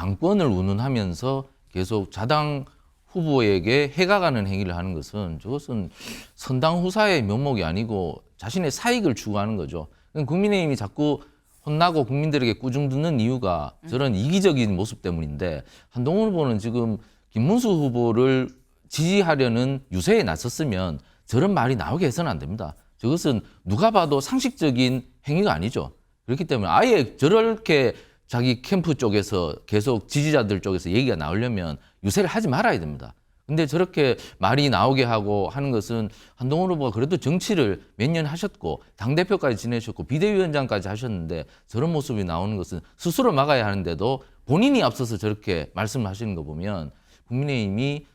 당권을 운운하면서 계속 자당 후보에게 해가 가는 행위를 하는 것은 저것은 선당 후사의 면목이 아니고 자신의 사익을 추구하는 거죠. 국민의힘이 자꾸 혼나고 국민들에게 꾸중 듣는 이유가 저런 이기적인 모습 때문인데 한동훈 후보는 지금 김문수 후보를 지지하려는 유세에 나섰으면 저런 말이 나오게 해서는 안 됩니다. 저것은 누가 봐도 상식적인 행위가 아니죠. 그렇기 때문에 아예 저렇게 자기 캠프 쪽에서 계속 지지자들 쪽에서 얘기가 나오려면 유세를 하지 말아야 됩니다. 근데 저렇게 말이 나오게 하고 하는 것은 한동훈 후보가 그래도 정치를 몇 년 하셨고 당대표까지 지내셨고 비대위원장까지 하셨는데 저런 모습이 나오는 것은 스스로 막아야 하는데도 본인이 앞서서 저렇게 말씀을 하시는 거 보면 국민의힘이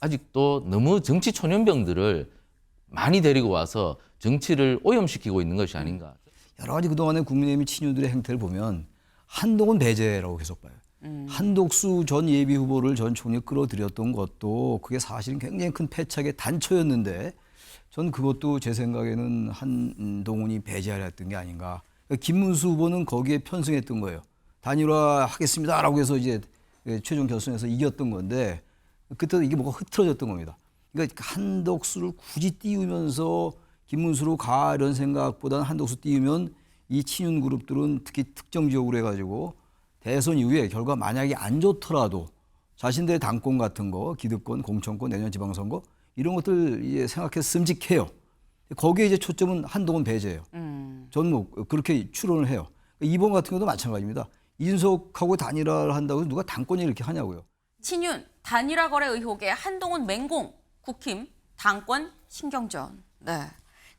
아직도 너무 정치 초년병들을 많이 데리고 와서 정치를 오염시키고 있는 것이 아닌가. 여러 가지 그동안의 국민의힘 친윤들의 행태를 보면 한동훈 배제라고 계속 봐요. 한독수 전 예비 후보를 전 총리에 끌어들였던 것도 그게 사실은 굉장히 큰 패착의 단초였는데 전 그것도 제 생각에는 한동훈이 배제하려 했던 게 아닌가. 김문수 후보는 거기에 편승했던 거예요. 단일화하겠습니다라고 해서 이제 최종 결선에서 이겼던 건데 그때 이게 뭐가 흐트러졌던 겁니다. 그러니까 한독수를 굳이 띄우면서 김문수로 가 이런 생각보다는 한독수 띄우면 이 친윤 그룹들은 특히 특정 지역으로 해가지고 대선 이후에 결과 만약에 안 좋더라도 자신들의 당권 같은 거, 기득권, 공천권, 내년 지방선거 이런 것들 이제 생각해서 씀직해요. 거기에 이제 초점은 한동훈 배제예요. 저는 뭐 그렇게 추론을 해요. 이번 같은 경우도 마찬가지입니다. 이준석하고 단일화를 한다고 해서 누가 당권이 이렇게 하냐고요. 친윤 단일화 거래 의혹에 한동훈 맹공, 국힘 당권 신경전. 네.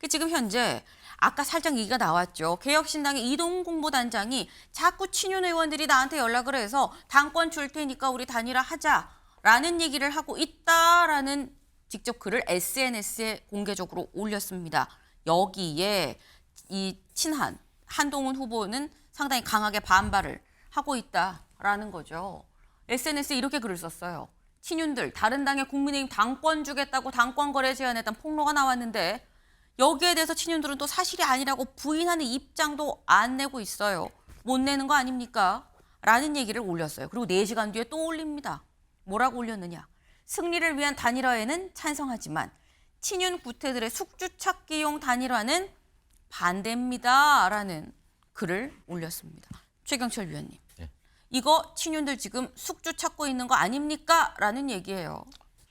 지금 현재 아까 살짝 얘기가 나왔죠. 개혁신당의 이동훈 공보단장이 자꾸 친윤 의원들이 나한테 연락을 해서 당권 줄 테니까 우리 단일화 하자라는 얘기를 하고 있다라는 직접 글을 SNS에 공개적으로 올렸습니다. 여기에 이 친한 한동훈 후보는 상당히 강하게 반발을 하고 있다라는 거죠. SNS에 이렇게 글을 썼어요. 친윤들 다른 당의 국민의힘 당권 주겠다고 당권 거래 제안했던 폭로가 나왔는데 여기에 대해서 친윤들은 또 사실이 아니라고 부인하는 입장도 안 내고 있어요. 못 내는 거 아닙니까? 라는 얘기를 올렸어요. 그리고 4시간 뒤에 또 올립니다. 뭐라고 올렸느냐. 승리를 위한 단일화에는 찬성하지만 친윤 구태들의 숙주 찾기용 단일화는 반대입니다. 라는 글을 올렸습니다. 최경철 위원님. 네. 이거 친윤들 지금 숙주 찾고 있는 거 아닙니까? 라는 얘기예요.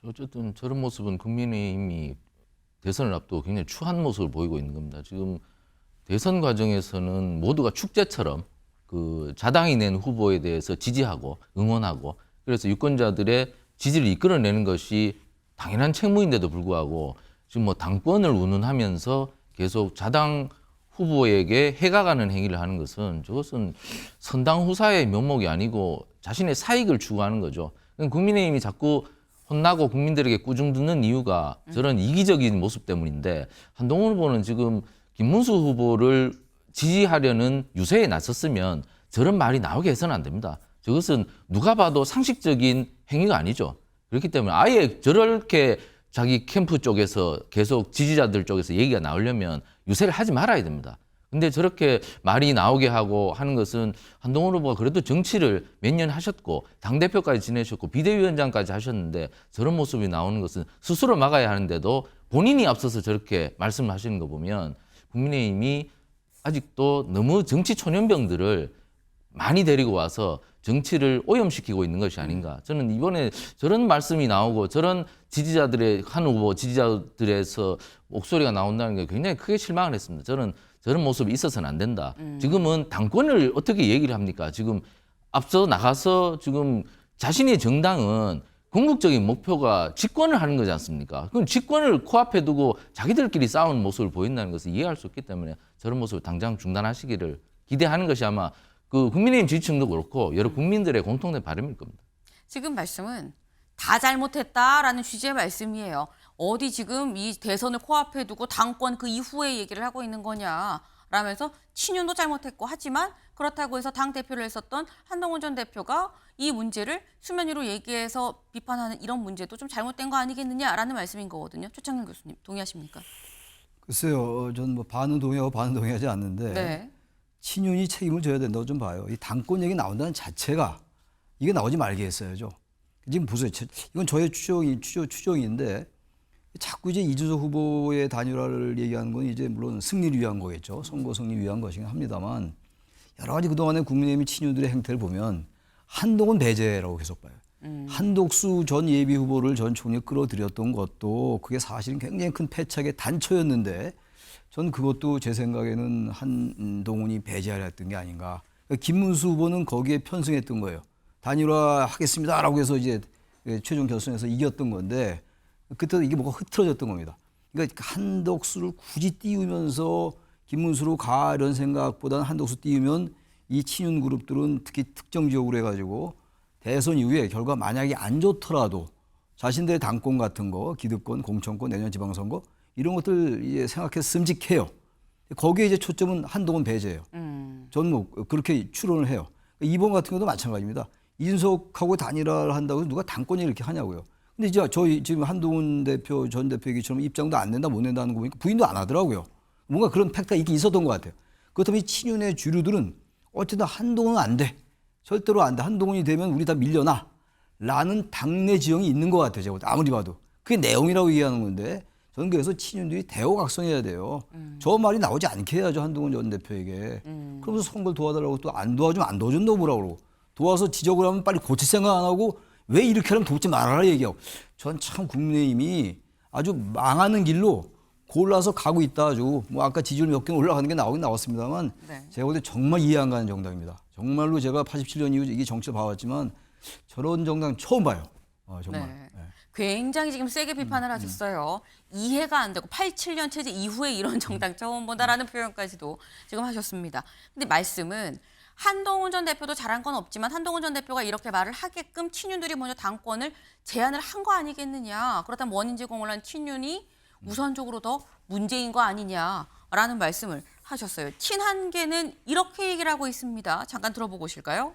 어쨌든 저런 모습은 국민의힘이 대선을 앞두고 굉장히 추한 모습을 보이고 있는 겁니다. 지금 대선 과정에서는 모두가 축제처럼 그 자당이 낸 후보에 대해서 지지하고 응원하고 그래서 유권자들의 지지를 이끌어내는 것이 당연한 책무인데도 불구하고 지금 뭐 당권을 운운하면서 계속 자당 후보에게 해가 가는 행위를 하는 것은 저것은 선당 후사의 면목이 아니고 자신의 사익을 추구하는 거죠. 국민의힘이 자꾸 혼나고 국민들에게 꾸중 듣는 이유가 저런 이기적인 모습 때문인데 한동훈 후보는 지금 김문수 후보를 지지하려는 유세에 나섰으면 저런 말이 나오게 해서는 안 됩니다. 저것은 누가 봐도 상식적인 행위가 아니죠. 그렇기 때문에 아예 저렇게 자기 캠프 쪽에서 계속 지지자들 쪽에서 얘기가 나오려면 유세를 하지 말아야 됩니다. 근데 저렇게 말이 나오게 하고 하는 것은 한동훈 후보가 그래도 정치를 몇 년 하셨고 당대표까지 지내셨고 비대위원장까지 하셨는데 저런 모습이 나오는 것은 스스로 막아야 하는데도 본인이 앞서서 저렇게 말씀을 하시는 거 보면 국민의힘이 아직도 너무 정치 초년병들을 많이 데리고 와서 정치를 오염시키고 있는 것이 아닌가. 저는 이번에 저런 말씀이 나오고 저런 지지자들의 한 후보 지지자들에서 목소리가 나온다는 게 굉장히 크게 실망을 했습니다. 저런 모습이 있어서는 안 된다. 지금은 당권을 어떻게 얘기를 합니까? 지금 앞서 나가서 지금 자신의 정당은 궁극적인 목표가 집권을 하는 거지 않습니까? 그럼 집권을 코앞에 두고 자기들끼리 싸우는 모습을 보인다는 것을 이해할 수 없기 때문에 저런 모습을 당장 중단하시기를 기대하는 것이 아마 그 국민의힘 지지층도 그렇고 여러 국민들의 공통된 바람일 겁니다. 지금 말씀은 다 잘못했다라는 취지의 말씀이에요. 어디 지금 이 대선을 코앞에 두고 당권 그 이후에 얘기를 하고 있는 거냐라면서 친윤도 잘못했고 하지만 그렇다고 해서 당 대표를 했었던 한동훈 전 대표가 이 문제를 수면 위로 얘기해서 비판하는 이런 문제도 좀 잘못된 거 아니겠느냐라는 말씀인 거거든요. 최창현 교수님 동의하십니까? 글쎄요. 저는 뭐 반은 동의하고 반은 동의하지 않는데 네. 친윤이 책임을 져야 된다고 좀 봐요. 이 당권 얘기 나온다는 자체가 이게 나오지 말게 했어야죠. 지금 보세요. 이건 저의 추정인데 자꾸 이제 이준석 후보의 단일화를 얘기하는 건 이제 물론 승리를 위한 거겠죠. 선거 승리 위한 것이긴 합니다만 여러 가지 그동안의 국민의힘 친윤들의 행태를 보면 한동훈 배제라고 계속 봐요. 한독수 전 예비 후보를 전 총리에 끌어들였던 것도 그게 사실은 굉장히 큰 패착의 단초였는데 전 그것도 제 생각에는 한동훈이 배제하려 했던 게 아닌가. 김문수 후보는 거기에 편승했던 거예요. 단일화 하겠습니다라고 해서 이제 최종 결선에서 이겼던 건데 그때 이게 뭐가 흐트러졌던 겁니다. 그러니까 한덕수를 굳이 띄우면서 김문수로 가 이런 생각보다는 한덕수 띄우면 이 친윤 그룹들은 특히 특정 지역으로 해가지고 대선 이후에 결과 만약에 안 좋더라도 자신들의 당권 같은 거, 기득권, 공천권, 내년 지방선거 이런 것들 이제 생각해서 씀직해요. 거기에 이제 초점은 한동훈 배제예요. 저는 뭐 그렇게 추론을 해요. 이번 같은 경우도 마찬가지입니다. 이준석하고 단일화를 한다고 누가 당권이 이렇게 하냐고요. 근데 이제 저희 지금 한동훈 대표 전 대표 얘기처럼 입장도 안 낸다 못 낸다는 거 보니까 부인도 안 하더라고요. 뭔가 그런 팩트가 있긴 있었던 것 같아요. 그렇다면 이 친윤의 주류들은 어쨌든 한동훈은 안 돼. 절대로 안 돼. 한동훈이 되면 우리 다 밀려나. 라는 당내 지형이 있는 것 같아요. 제가 아무리 봐도. 그게 내용이라고 얘기하는 건데 저는 그래서 친윤들이 대호각성해야 돼요. 저 말이 나오지 않게 해야죠. 한동훈 전 대표에게. 그러면서 선거를 도와달라고 또 안 도와주면 안 도와준다고 뭐라고 그러고. 도와서 지적을 하면 빨리 고칠 생각 안 하고 왜 이렇게 하면 돕지 말아라 얘기하고. 전 참 국민의힘이 아주 망하는 길로 골라서 가고 있다 아주. 뭐 아까 지지율 몇 개 올라가는 게 나오긴 나왔습니다만 네. 제가 볼 때 정말 이해 안 가는 정당입니다. 정말로 제가 87년 이후 이게 정치를 봐왔지만 저런 정당 처음 봐요. 정말. 네. 네. 굉장히 지금 세게 비판을 하셨어요. 이해가 안 되고 87년 체제 이후에 이런 정당 처음 본다라는 표현까지도 지금 하셨습니다. 근데 말씀은 한동훈 전 대표도 잘한 건 없지만 한동훈 전 대표가 이렇게 말을 하게끔 친윤들이 먼저 당권을 제안을 한 거 아니겠느냐. 그렇다면 원인 제공을 한 친윤이 우선적으로 더 문제인 거 아니냐라는 말씀을 하셨어요. 친한계는 이렇게 얘기를 하고 있습니다. 잠깐 들어보고 오실까요?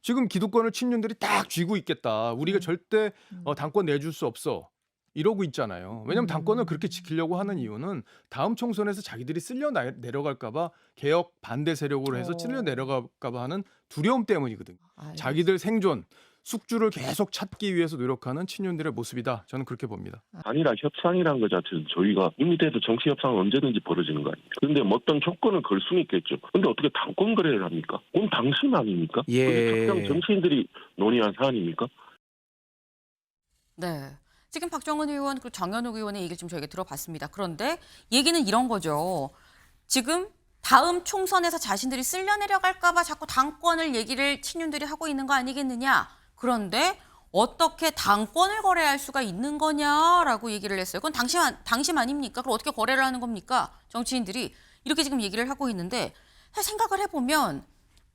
지금 기득권을 친윤들이 딱 쥐고 있겠다. 우리가 절대 당권 내줄 수 없어. 이러고 있잖아요. 왜냐하면 당권을 그렇게 지키려고 하는 이유는 다음 총선에서 자기들이 쓸려 내려갈까 봐 개혁 반대 세력으로 해서 쓸려 내려갈까 봐 하는 두려움 때문이거든요. 자기들 생존, 숙주를 계속 찾기 위해서 노력하는 친윤들의 모습이다. 저는 그렇게 봅니다. 단일화 협상이라는 것 자체는 저희가 임의대도 정치 협상은 언제든지 벌어지는 거 아닙니까? 그런데 뭐 어떤 조건을 걸 수는 있겠죠. 그런데 어떻게 당권 거래를 합니까? 그건 당신 아닙니까? 그게 특정 정치인들이 논의한 사안입니까? 네. 지금 박정은 의원 그리고 정현욱 의원의 얘기를 좀 저희가 들어봤습니다. 그런데 얘기는 이런 거죠. 지금 다음 총선에서 자신들이 쓸려 내려갈까 봐 자꾸 당권을 얘기를 친윤들이 하고 있는 거 아니겠느냐. 그런데 어떻게 당권을 거래할 수가 있는 거냐라고 얘기를 했어요. 그건 당심 아닙니까? 그럼 어떻게 거래를 하는 겁니까? 정치인들이 이렇게 지금 얘기를 하고 있는데 사실 생각을 해보면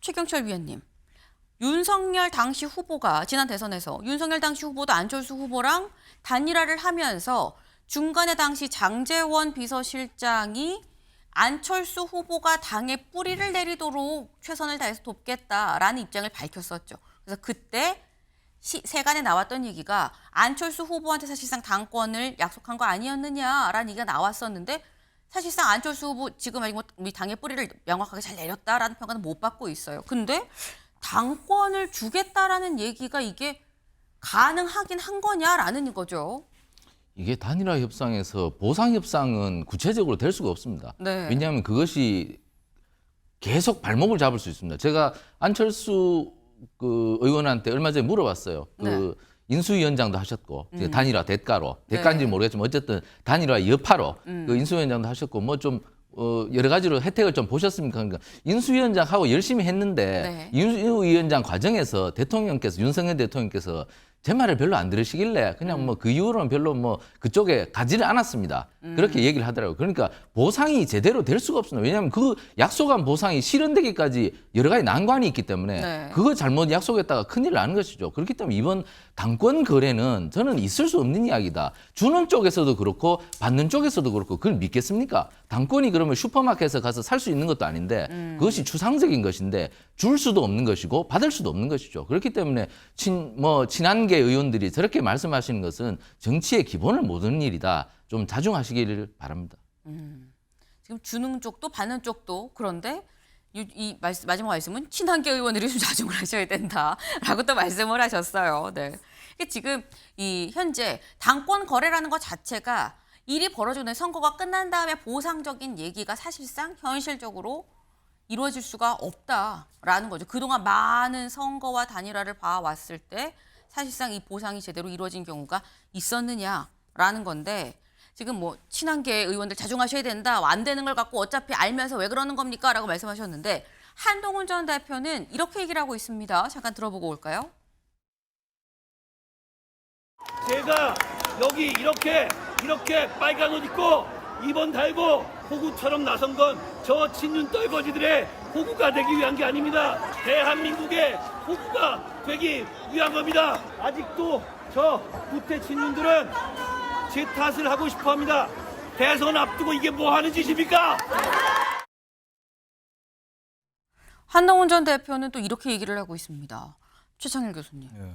최경철 위원님. 윤석열 당시 후보가 지난 대선에서 윤석열 당시 후보도 안철수 후보랑 단일화를 하면서 중간에 당시 장제원 비서실장이 안철수 후보가 당에 뿌리를 내리도록 최선을 다해서 돕겠다라는 입장을 밝혔었죠. 그래서 그때 세간에 나왔던 얘기가 안철수 후보한테 사실상 당권을 약속한 거 아니었느냐라는 얘기가 나왔었는데 사실상 안철수 후보 지금 아직 우리 당의 뿌리를 명확하게 잘 내렸다라는 평가는 못 받고 있어요. 근데 당권을 주겠다라는 얘기가 이게 가능하긴 한 거냐라는 거죠. 이게 단일화 협상에서 보상 협상은 구체적으로 될 수가 없습니다. 네. 왜냐하면 그것이 계속 발목을 잡을 수 있습니다. 제가 안철수 그 의원한테 얼마 전에 물어봤어요. 그 인수위원장도 하셨고 단일화 대가인지 모르겠지만 어쨌든 단일화 여파로 그 인수위원장도 하셨고 뭐 좀 여러 가지로 혜택을 좀 보셨습니까? 그러니까 인수위원장하고 열심히 했는데 인수위원장 과정에서 대통령께서 윤석열 대통령께서 제 말을 별로 안 들으시길래 그냥 뭐 그 이후로는 별로 뭐 그쪽에 가지를 않았습니다. 그렇게 얘기를 하더라고요. 그러니까 보상이 제대로 될 수가 없습니다. 왜냐하면 그 약속한 보상이 실현되기까지 여러 가지 난관이 있기 때문에 그거 잘못 약속했다가 큰일 나는 것이죠. 그렇기 때문에 이번 당권 거래는 저는 있을 수 없는 이야기다. 주는 쪽에서도 그렇고 받는 쪽에서도 그렇고 그걸 믿겠습니까? 당권이 그러면 슈퍼마켓에서 가서 살 수 있는 것도 아닌데 그것이 추상적인 것인데 줄 수도 없는 것이고 받을 수도 없는 것이죠. 그렇기 때문에 친한계 의원들이 저렇게 말씀하시는 것은 정치의 기본을 모르는 일이다. 좀 자중하시기를 바랍니다. 지금 주는 쪽도 받는 쪽도 그런데 마지막 말씀은 친한계 의원들이 좀 자중을 하셔야 된다라고 또 말씀을 하셨어요. 네. 이게 지금 이 현재 당권 거래라는 것 자체가 일이 벌어지고 선거가 끝난 다음에 보상적인 얘기가 사실상 현실적으로 이루어질 수가 없다라는 거죠. 그동안 많은 선거와 단일화를 봐왔을 때 사실상 이 보상이 제대로 이루어진 경우가 있었느냐라는 건데 지금 뭐 친한계 의원들 자중하셔야 된다. 안 되는 걸 갖고 어차피 알면서 왜 그러는 겁니까? 라고 말씀하셨는데 한동훈 전 대표는 이렇게 얘기를 하고 있습니다. 잠깐 들어보고 올까요? 제가 여기 이렇게 빨간 옷 입고 입원 달고 호구처럼 나선 건 저 친윤 떨거지들의 호구가 되기 위한 게 아닙니다. 대한민국의 호구가 되기 위한 겁니다. 아직도 저 구태 친윤들은 제 탓을 하고 싶어 합니다. 대선 앞두고 이게 뭐 하는 짓입니까? 한동훈 전 대표는 또 이렇게 얘기를 하고 있습니다. 최창일 교수님. 예.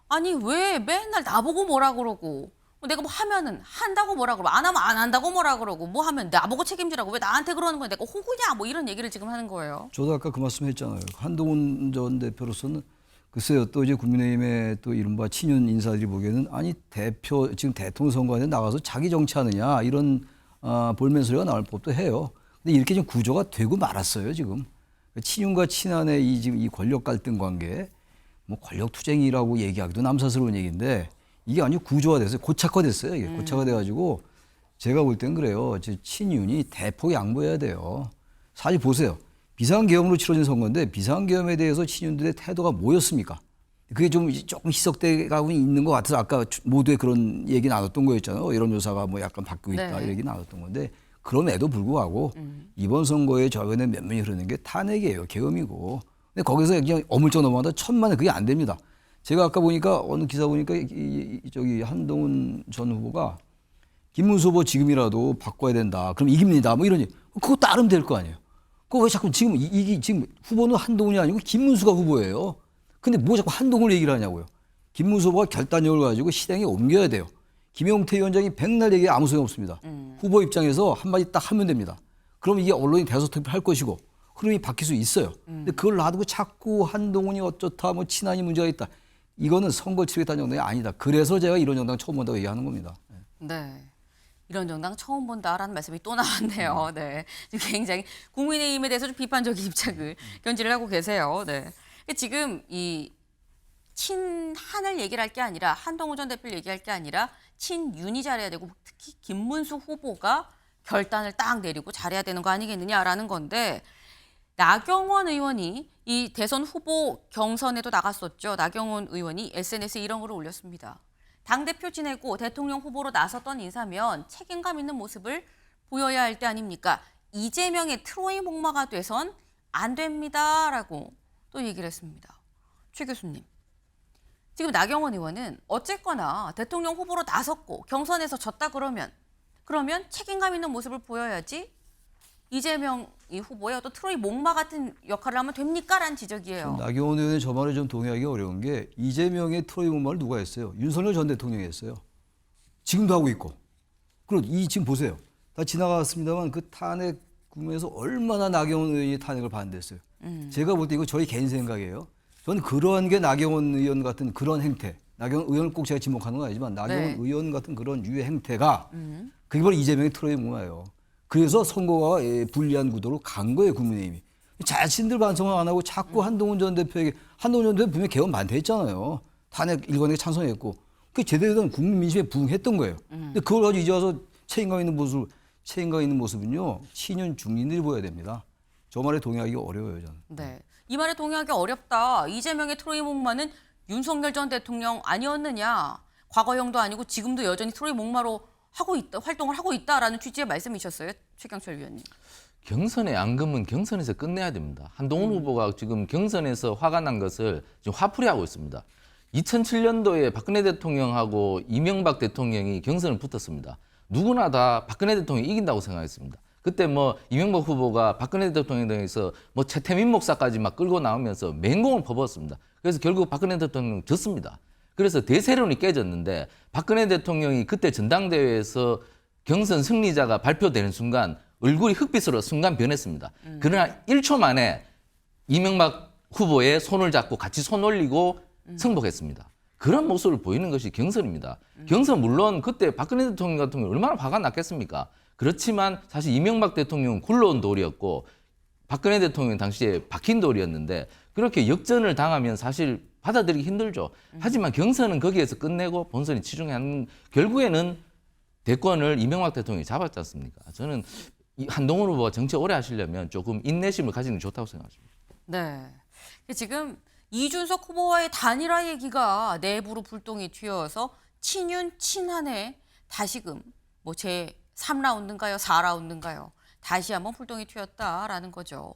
아니 왜 맨날 나보고 뭐라 그러고 내가 뭐 하면은 한다고 뭐라 그러고 안 하면 안 한다고 뭐라 그러고 뭐 하면 나보고 책임지라고 왜 나한테 그러는 거야 내가 호구냐 뭐 이런 얘기를 지금 하는 거예요. 저도 아까 그 말씀 했잖아요. 한동훈 전 대표로서는 글쎄요, 또 이제 국민의힘의 또 이른바 친윤 인사들이 보기에는 아니 대표 지금 대통령 선거에 나가서 자기 정치하느냐 이런 볼멘 소리가 나올 법도 해요. 근데 이렇게 좀 구조가 되고 말았어요 지금. 친윤과 친한의 이 지금 이 권력 갈등 관계, 뭐 권력 투쟁이라고 얘기하기도 남사스러운 얘기인데 이게 아주 구조화 됐어요. 고착화됐어요. 이게 고착화돼가지고 제가 볼 땐 그래요. 친윤이 대폭 양보해야 돼요. 사실 보세요. 비상계엄으로 치러진 선거인데 비상계엄에 대해서 친윤들의 태도가 뭐였습니까? 그게 좀 조금 희석돼가고 있는 것 같아서 아까 모두의 그런 얘기 나눴던 거였잖아요. 여론조사가 뭐 약간 바뀌고 있다 네. 이런 얘기 나눴던 건데 그럼에도 불구하고 이번 선거에 저변에 몇 명이 흐르는 게 탄핵이에요. 계엄이고. 근데 거기서 그냥 어물쩍 넘어가다 천만에 그게 안 됩니다. 제가 아까 보니까 어느 기사 보니까 저기 한동훈 전 후보가 김문수 후보 지금이라도 바꿔야 된다. 그럼 이깁니다. 뭐 이러니 그거 따르면 될 거 아니에요. 그거 왜 자꾸 지금 지금 후보는 한동훈이 아니고 김문수가 후보예요. 근데 뭐 자꾸 한동훈을 얘기를 하냐고요. 김문수 후보가 결단력을 가지고 실행에 옮겨야 돼요. 김용태 위원장이 백날 얘기해 아무 소용 없습니다. 후보 입장에서 한마디 딱 하면 됩니다. 그럼 이게 언론이 대서특필할 것이고 흐름이 바뀔 수 있어요. 근데 그걸 놔두고 자꾸 한동훈이 어쩌다 뭐 친한이 문제가 있다. 이거는 선거 치르겠다는 정당이 아니다. 그래서 제가 이런 정당 처음 본다고 얘기하는 겁니다. 네. 이런 정당 처음 본다라는 말씀이 또 나왔네요. 네. 지금 굉장히 국민의힘에 대해서 좀 비판적인 입장을 견지를 하고 계세요. 네. 지금 이 친한을 얘기를 할 게 아니라 한동훈 전 대표를 얘기할 게 아니라 친윤이 잘해야 되고 특히 김문수 후보가 결단을 딱 내리고 잘해야 되는 거 아니겠느냐라는 건데 나경원 의원이 이 대선 후보 경선에도 나갔었죠. 나경원 의원이 SNS에 이런 글을 올렸습니다. 당대표 지내고 대통령 후보로 나섰던 인사면 책임감 있는 모습을 보여야 할 때 아닙니까? 이재명의 트로이 목마가 돼선 안 됩니다라고 또 얘기를 했습니다. 최 교수님, 지금 나경원 의원은 어쨌거나 대통령 후보로 나섰고 경선에서 졌다 그러면 책임감 있는 모습을 보여야지 이재명 이 후보의 어떤 트로이 목마 같은 역할을 하면 됩니까? 라는 지적이에요. 나경원 의원의 저 말에 좀 동의하기 어려운 게 이재명의 트로이 목마를 누가 했어요? 윤석열 전 대통령이 했어요. 지금도 하고 있고. 그리고 지금 보세요. 다 지나갔습니다만 그 탄핵 국면에서 얼마나 나경원 의원이 탄핵을 반대했어요. 제가 볼 때 이거 저희 개인 생각이에요. 저는 그러한 게 나경원 의원 같은 그런 행태. 나경원 의원을 꼭 제가 지목하는 건 아니지만 나경원 네. 의원 같은 그런 유해 행태가 그게 바로 이재명의 트로이 목마예요. 그래서 선거가 불리한 구도로 간 거예요, 국민의힘이. 자신들 반성을 안 하고 자꾸 한동훈 전 대표에게, 한동훈 전 대표 분명히 개헌 반대했잖아요. 탄핵 일관되게 찬성했고. 그게 제대로 된 국민 민심에 부응했던 거예요. 근데 그걸 가지고 이제 와서 책임감 있는 모습은요, 친윤 중진들이 보여야 됩니다. 저 말에 동의하기 어려워요, 저는. 네. 이 말에 동의하기 어렵다. 이재명의 트로이 목마는 윤석열 전 대통령 아니었느냐. 과거형도 아니고 지금도 여전히 트로이 목마로 활동을 하고 있다라는 취지의 말씀이셨어요. 최경철 위원님. 경선의 앙금은 경선에서 끝내야 됩니다. 한동훈 후보가 지금 경선에서 화가 난 것을 지금 화풀이하고 있습니다. 2007년도에 박근혜 대통령하고 이명박 대통령이 경선을 붙었습니다. 누구나 다 박근혜 대통령이 이긴다고 생각했습니다. 그때 뭐 이명박 후보가 박근혜 대통령에 대해서 뭐 최태민 목사까지 막 끌고 나오면서 맹공을 퍼붓습니다. 그래서 결국 박근혜 대통령 졌습니다. 그래서 대세론이 깨졌는데 박근혜 대통령이 그때 전당대회에서 경선 승리자가 발표되는 순간 얼굴이 흑빛으로 순간 변했습니다. 그러나 1초 만에 이명박 후보의 손을 잡고 같이 손 올리고 승복했습니다. 그런 모습을 보이는 것이 경선입니다. 경선 물론 그때 박근혜 대통령 같은 경우 얼마나 화가 났겠습니까? 그렇지만 사실 이명박 대통령은 굴러온 돌이었고 박근혜 대통령 당시에 박힌 돌이었는데 그렇게 역전을 당하면 사실 받아들이기 힘들죠. 하지만 경선은 거기에서 끝내고 본선이 치중하는 결국에는 대권을 이명박 대통령이 잡았지 않습니까? 저는 이 한동훈 후보가 정치 오래 하시려면 조금 인내심을 가지는 게 좋다고 생각합니다. 네. 지금 이준석 후보와의 단일화 얘기가 내부로 불똥이 튀어서 친윤 친한에 다시금 뭐 제 3라운드인가요? 4라운드인가요? 다시 한번 불똥이 튀었다라는 거죠.